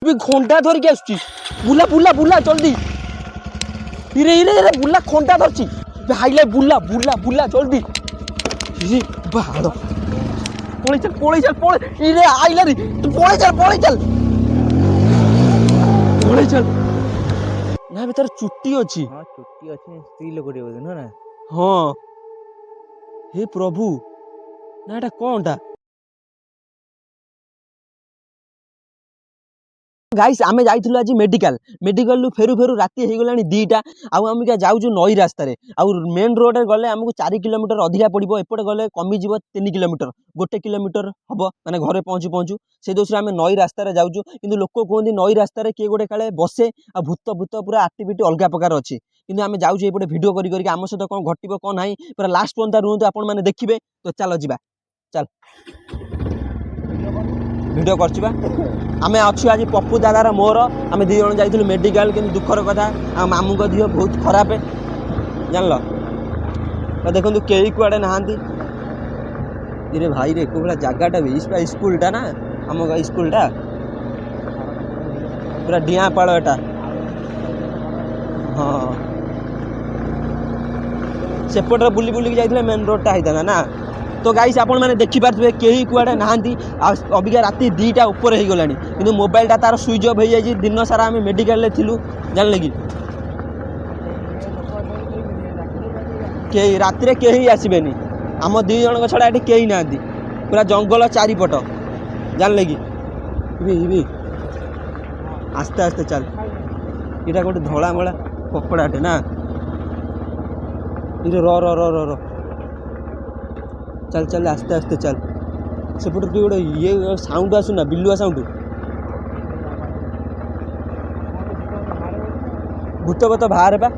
भी घंटा धरिक आसुची बुला बुला बुला जल्दी इरे इरे इरे बुला घंटा धरची हाइले बुला बुला बुला जल्दी इरे बाड़ पळे चल इरे आइला रे तू पळे चल ना भीतर चुट्टी अछि। हां चुट्टी अछि स्त्री लोक रे बोल ना। हां हे प्रभु ना एटा कोनटा गाइस आमे जाइथिलु आज मेडिकल मेडिकल फेरु फेरु राती हे गलानी 2टा आउ हम क्या जाउजु नई रास्ता रे आउ मेन रोड रे गले हमको 4 किलोमीटर अधिका पड़िबो एपटे गले कमी जीवो 3 किलोमीटर 1 किलोमीटर हबो माने घरे पहुंचू से दोसरे आमे नई रास्ता रे जाउजु किंतु लोक कोहंदी नई रास्ता रे के गोटे काले बसे आ भूत पूरा एक्टिविटी अलगा प्रकार अछि किंतु आमे जाउजु एपटे वीडियो करी करी आम सहित कोन घटिबो कोन नाही पूरा लास्ट पर्यंत रुहंतु आपण माने देखिबे तो चलो जिबा चल वीडियो करछिबा आमे अच्छु आज पप्पू दादार मोर आमे दी जण जाइथिलु मेडिकल किंतु दुखर कथा आ मामू को दियो बहुत खराब जानलो तो देखंतु केही कुआडे नहांती इरे भाई रे कोबला जागाटा भी स्कूलटा ना हम स्कूलटा पूरा डिया पाड़ एटा हां सेपटर बुली बुली जाइथिले मेन रोडटा आइताना ना तो गाइस आपण माने देखि पारथबे केही कुआडे नहांती अबिका राती 2टा ऊपर हे गलानी किंतु मोबाइलटा तार स्विच ऑफ हे जाई दिन सारा हम मेडिकल ले थिलु जानले कि केही राती रे केही आसीबेनी हम 2 जण छडा एठी केही नांती पूरा जंगल चारिपट जानले कि इबे आस्ते आस्ते चल इटा गोटे धोला मोला कपड़ाटे ना इरे रो चल चल आस्ते आस्ते चल सेपट गोटे ये साउंड आसुना बिलुआ साउंड भूत बत बाहर बा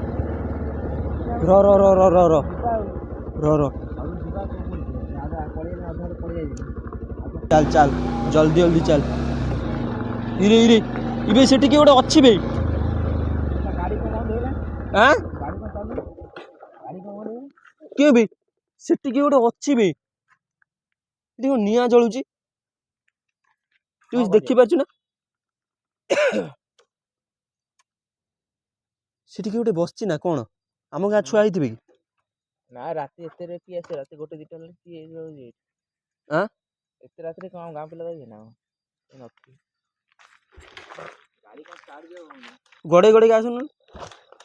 रो रो रो रो रो रो रो रो चल चल जल्दी जल्दी चल इरे इरे इबे सेठी के गोटे अछि बे हां के बे सेठी के गोटे अछि बे देखो निया जळुची तू देखि पाछु ना सेठी के गोटे बसची ना कोन हम गा छुआ आइथिबे कि ना राती एते रे की आसे राती गोटे दिटा ले की जे हां एते राती रे कोन गां पिला जाई ना नथि गाड़ी का स्टार्ट जे गड़े गड़े का सुन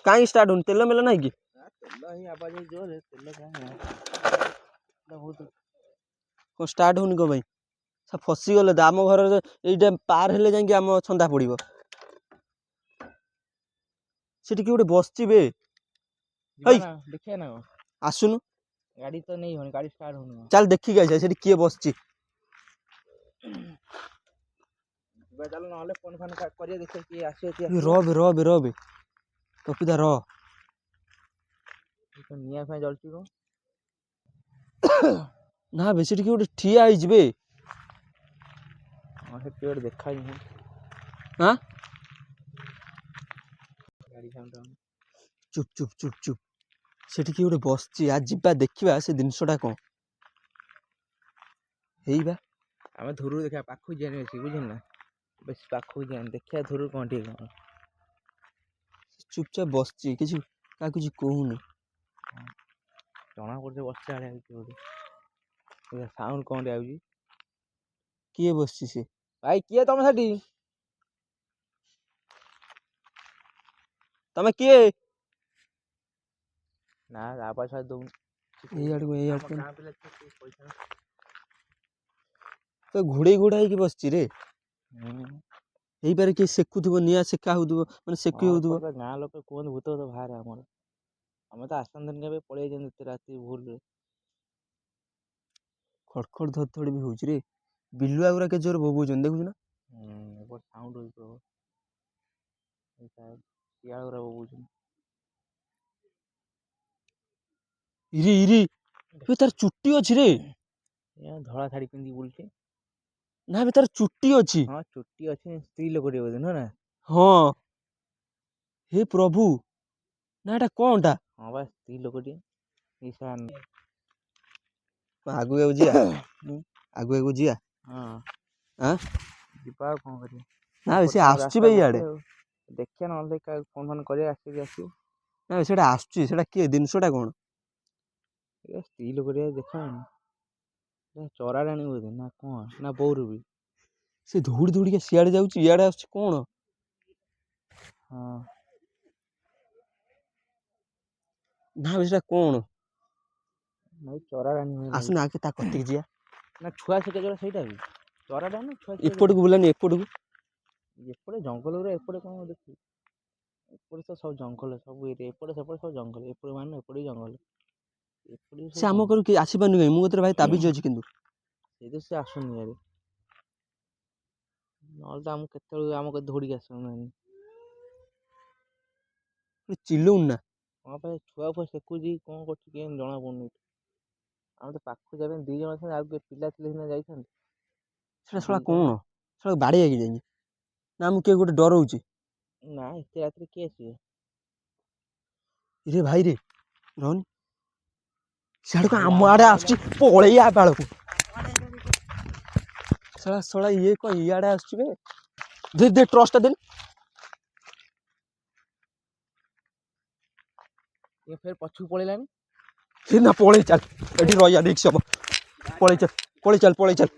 काई स्टार्ट होन तेल मेला नाही कि तेल ही आवाज जोर है तेल का है बहुत को स्टार्ट होनी को भाई सब फसी गले आम घर एइटा पार हेले जाई कि आम छंदा पड़िबो सेठी कि गोटे बसची बे हई देखिए ना आसुनु गाड़ी तो नहीं होनी गाड़ी स्टार्ट होनी चल देखि गाइस सेठी के बसची चल ना फोन फोन करिए देखिए कि आसे कि रो बे कपिदा रो तो निया फै जलची को ना बे सेठी कि गोटे ठिया आइ जबे हां से पेड़ देखा ही हां गाड़ी साउंड चुप चुप चुप चुप सेठी कि गोटे बसची आज जिबा देखिबा से दिनसटा को हेइबा हमें धुरु देखा पाखु जाने छी बुझिन ना बस पाखु जान देखिया धुरु कोन ठीक कोन चुपचाप बसची किछु का कुछ कहूनी जना पड़े बस आले बोले साउंड कोन आउजी किए बसची से भाई किए तुम सेठी तमे किए ना आवाज दो ए आड़ तो घुड़े घुड़ाई की बसची रे एई बारे के सेकुथबो निया सेका होदबो माने सेकी होदबो गां लोक कोन भूत तो बाहर हमर हम तो आसन दिन के पळे जन राती भूल रे खड़खड़ धड़ भी होउछ रे बिलुआ गुरा के जोर बोबोजन देखु ना बहुत साउंड होई तो या गुरा बोबोजन इरी बे तार चुट्टी अछि रे या धड़ा साड़ी पिंदी बुलछे ना बे तार चुट्टी अछि हां चुट्टी अछि स्त्री लोक रे बोल ना हां हे प्रभु ना एटा कोनटा हां बस स्त्री लोक टी ईशान आगु जिया आगु जिया हां हां दीपा कोन करी ନା ବେ, ସେ ଆସୁଛି ବେ ଇଆଡ଼େ। ଦେଖିଆ ନହେଲେ ଫୋନ୍ ଫୋନ୍ କରିବା ଆସିକି ଆସିବ। ନା ବେ, ସେଇଟା ଆସୁଛି, ସେଇଟା କିଏ ଜିନିଷଟା କ'ଣ? ଏ ସ୍ତ୍ରୀ ଲୋକଟା ଦେଖାଉନି, ଚରାଳିଆଣି ବୋଧେ ନା କ'ଣ ନା ବୋଉରୁ ବି। ସେ ଦୌଡ଼ି ଦୌଡ଼ିକା ସିଆଡ଼େ ଯାଉଛି, ଇଆଡ଼େ ଆସୁଛି କ'ଣ? ହଁ ନା ବେ, ସେଇଟା କ'ଣ? ଭାଇ ଚରାଳିଆଣି ଆସୁନା ଆଗେ ତା କତିକି ଯିବା। ନା ଛୁଆ ଶିଖେ ଯୋଉଟା ସେଇଟା ବି ଚରାଟା ନା ଛୁଆ ଶିଖେ ଏପଟକୁ ବୁଲାନି, ଏପଟକୁ। ଏପଟେ ଜଙ୍ଗଲ ଗୁରା ଏପଟେ କ'ଣ ଦେଖିବୁ? ଏପଟେ ତ ସବୁ ଜଙ୍ଗଲ, ସବୁ ଏରିଆ ଏପଟେ ସେପଟେ ସବୁ ଜଙ୍ଗଲ, ଏପଟେ ମାନେ ଏପଟେ ବି ଜଙ୍ଗଲ, ଏପଟେ ବି ସେ ସବୁ ଆମ ଜଙ୍ଗଲ। ଘରକୁ ଆସିପାରୁନି କାହିଁ? ମୋ କତିରେ ଭାଇ ତାବିଜ ଅଛି କିନ୍ତୁ। ସେଇ ତ ସେ ଆସୁନି ଇଆଡ଼େ, ନହେଲେ ତ ଆମକୁ କେତେବେଳୁ ଆମ କତି ଧୌଡ଼ିକି ଆସୁନାହାନ୍ତି। ଚିଲଉନି ନା। କ'ଣ ପାଇଁ ଛୁଆ ଫୁଆ ଶିଖୁଛି କ'ଣ କରୁଛି କେମିତି ଜଣା ପଡ଼ୁନି। ଆମେ ତ ପାଖକୁ ଯାଇ 2 ଜଣ ଅଛନ୍ତି, ଆଉ କିଏ ପିଲା ଥିଲେ ସିନା ଯାଇଥାନ୍ତି। ସେଟା ଶଳା କ'ଣ? ଶଳା ବାଡ଼େଇକି ଯାଇକି ନା ମୁଁ କିଏ ଗୋଟେ ଡରଉଛି? ନା ଏତେ ରାତିରେ କିଏ ଆସିବେ? ରେ ଭାଇ ରେ ରହନି, ସିଆଡ଼କୁ ଆମ ଆଡ଼େ ଆସୁଛି, ପଳେଇ ଆ ବାଳକୁ। ଶଳା ଶଳା ଇଏ କ'ଣ ଇଆଡ଼େ ଆସୁଛି ବେ? ଦେ ଦେ ଟ୍ରଚଟା ଦେ। ଏ ଫେର ପଛକୁ ପଳେଇଲାନି। ସେ ନା ପଳେଇ ଚାଲ, ଏଠି ରହିବା ରିକ୍ସ ହବ। ପଳେଇ ଚାଲ, ପଳେଇ ଚାଲ, ପଳେଇ ଚାଲ।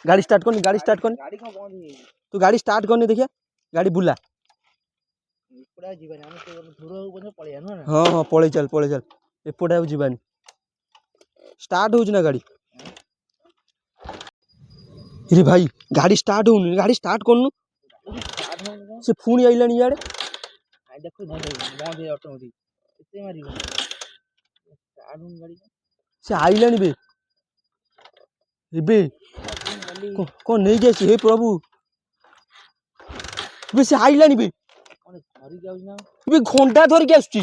ଗାଡ଼ି ଷ୍ଟାର୍ଟ କରିନି, ଗାଡ଼ି ଷ୍ଟାର୍ଟ କରିନି। ଗାଡ଼ି କ'ଣ ବନ୍ଦ ହେଇଯାଇଛି? ତୁ ଗାଡ଼ି ଷ୍ଟାର୍ଟ କରିନି ଦେଖିଆ, ଗାଡ଼ି ବୁଲା। ଏପଟେ ଆଉ ଯିବାନି, ଆମେ ସେ ଦୂର ହଉ ପଛେ ପଳେଇବା ନୁହେଁ ନା? ହଁ ହଁ ପଳେଇ ଚାଲ, ପଳେଇ ଚାଲ, ଏପଟେ ଆଉ ଯିବାନି। ଷ୍ଟାର୍ଟ ହଉଛି ନା ଗାଡ଼ି? ରେ ଭାଇ ଗାଡ଼ି ଷ୍ଟାର୍ଟ ହଉନି, ଗାଡ଼ି ଷ୍ଟାର୍ଟ କରୁନୁ। ସେ ପୁଣି ଆଇଲାଣି ଇଆଡ଼େ। ଦେଖ ବନ୍ଦ ହେଇ ଅଟୋମେଟିକ୍ ଏତେ ମାରିବ ଗାଡ଼ି। ସେ ଆଇଲାଣି ବେ, ଏବେ କ'ଣ ନେଇକି ଆସିଛି? ହେ ପ୍ରଭୁ, ବେ ସେ ଆଇଲାଣି ବେ, ଧରିକି ଆଉଛି ନା ବେ ଖଣ୍ଡା ଧରିକି ଆସୁଛି।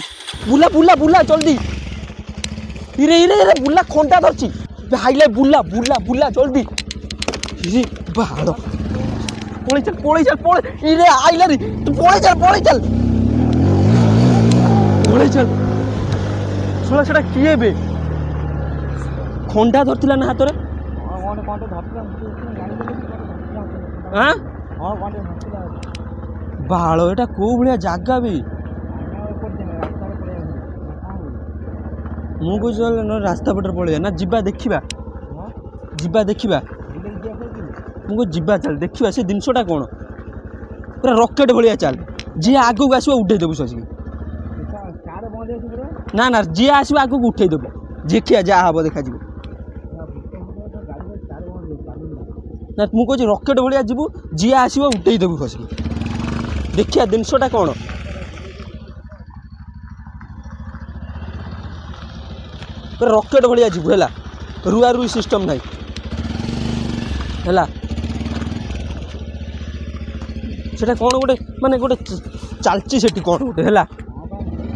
ବୁଲା ବୁଲା ବୁଲା ଜଲ୍ଦି। ଇରେ ଇରେ ଇରେ ବୁଲା, ଖଣ୍ଡା ଧରିଛି ବେ, ଆଇଲା। ବୁଲା ବୁଲା ବୁଲା ଜଲ୍ଦି। ଇରେ ବାଳ, ପଳେଇ ଚାଲ, ପଳେଇ ଚାଲ, ପଳେଇ। ଇରେ ଆଇଲାଣି, ତୁ ପଳେଇ ଚାଲ, ପଳେଇ ଚାଲ, ପଳେଇ ଚାଲ। ଶଳା ସେଟା କିଏ ବେ? ଖଣ୍ଡା ଧରିଥିଲା ନା ହାତରେ? ଆଁ ବାଳ, ଏଟା କୋଉ ଭଳିଆ ଜାଗା ବେ? ମୁଁ କହୁଛି ରାସ୍ତା ପଟରେ ପଳେଇବା ନା, ଯିବା ଦେଖିବା, ଯିବା ଦେଖିବା। ମୁଁ କହୁଛି ଯିବା, ଚାଲ ଦେଖିବା ସେ ଜିନିଷଟା କ'ଣ। ପୁରା ରକେଟ ଭଳିଆ ଚାଲ, ଯିଏ ଆଗକୁ ଆସିବ ଉଠେଇ ଦେବୁ ସସିକି। ନା ନା, ଯିଏ ଆସିବ ଆଗକୁ ଉଠେଇ ଦେବୁ, ଦେଖିବା ଯାହା ହବ ଦେଖାଯିବ। ନା ମୁଁ କହୁଛି ରକେଟ ଭଳିଆ ଯିବୁ, ଯିଏ ଆସିବ ଉଠେଇ ଦେବୁ ଖସିକି, ଦେଖିବା ଜିନିଷଟା କ'ଣ। ରକେଟ ଭଳିଆ ଯିବୁ ହେଲା, ରୁଆ ରୁଇ ସିଷ୍ଟମ୍ ନାହିଁ ହେଲା। ସେଟା କ'ଣ ଗୋଟେ ମାନେ ଗୋଟେ ଚାଲିଛି ସେଠି କ'ଣ ଗୋଟେ ହେଲା,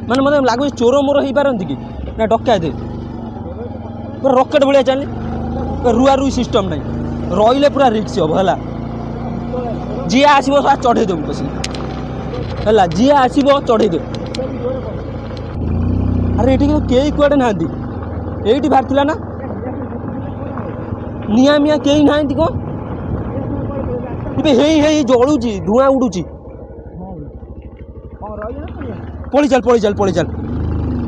ମାନେ ମୋତେ ଲାଗୁଛି ଚୋର ମୋର ହେଇପାରନ୍ତି କି ନା ଡକାୟତ। ପୁରା ରକେଟ ଭଳିଆ ଚାଲି, ରୁଆ ରୁଇ ସିଷ୍ଟମ୍ ନାହିଁ, ରହିଲେ ପୁରା ରିକ୍ସ ହବ ହେଲା। ଯିଏ ଆସିବ ଚଢ଼େଇ ଦେବୁ ବସିକି ହେଲା, ଯିଏ ଆସିବ ଚଢ଼େଇ ଦେବୁ। ଆରେ ଏଠି କିନ୍ତୁ କେହି କୁଆଡ଼େ ନାହାନ୍ତି, ଏଇଠି ବାହାରିଥିଲା ନା ନିଆଁ ମିଆଁ, କେହି ନାହାନ୍ତି କ'ଣ? ଏବେ ହେଇ ହେଇ ଜଳୁଛି, ଧୂଆଁ ଉଡ଼ୁଛି। ପଳେଇ ଚାଲ, ପଳେଇ ଚାଲ, ପଳେଇ ଚାଲ,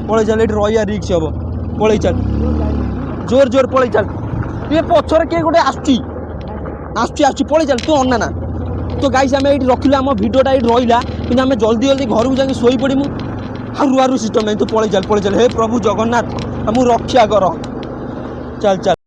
ପଳେଇ ଚାଲ, ଏଠି ରହିବା ରିକ୍ସ ହବ। ପଳେଇ ଚାଲ, ଜୋର ଜୋର ପଳେଇ ଚାଲ। ଏ ପଛରେ କିଏ ଗୋଟେ ଆସୁଛି, ଆସୁଛି ଆସୁଛି, ପଳେଇ ଚାଲ। ତୁ ଅନା ନା ତ ଗାଇସ୍, ଆମେ ଏଇଠି ରଖିଲୁ, ଆମ ଭିଡ଼ିଓଟା ଏଇଠି ରହିଲା, କିନ୍ତୁ ଆମେ ଜଲ୍ଦି ଜଲ୍ଦି ଘରକୁ ଯାଇକି ଶୋଇପଡ଼ିମୁ। ଆଉ ରୁଆ ରୁଇ ସିଷ୍ଟମ୍ ନାହିଁ, ତୁ ପଳେଇ ଚାଲ, ପଳେଇ ଚାଲ। ହେ ପ୍ରଭୁ ଜଗନ୍ନାଥ, ଆମକୁ ରକ୍ଷା କର। ଚାଲ ଚାଲ।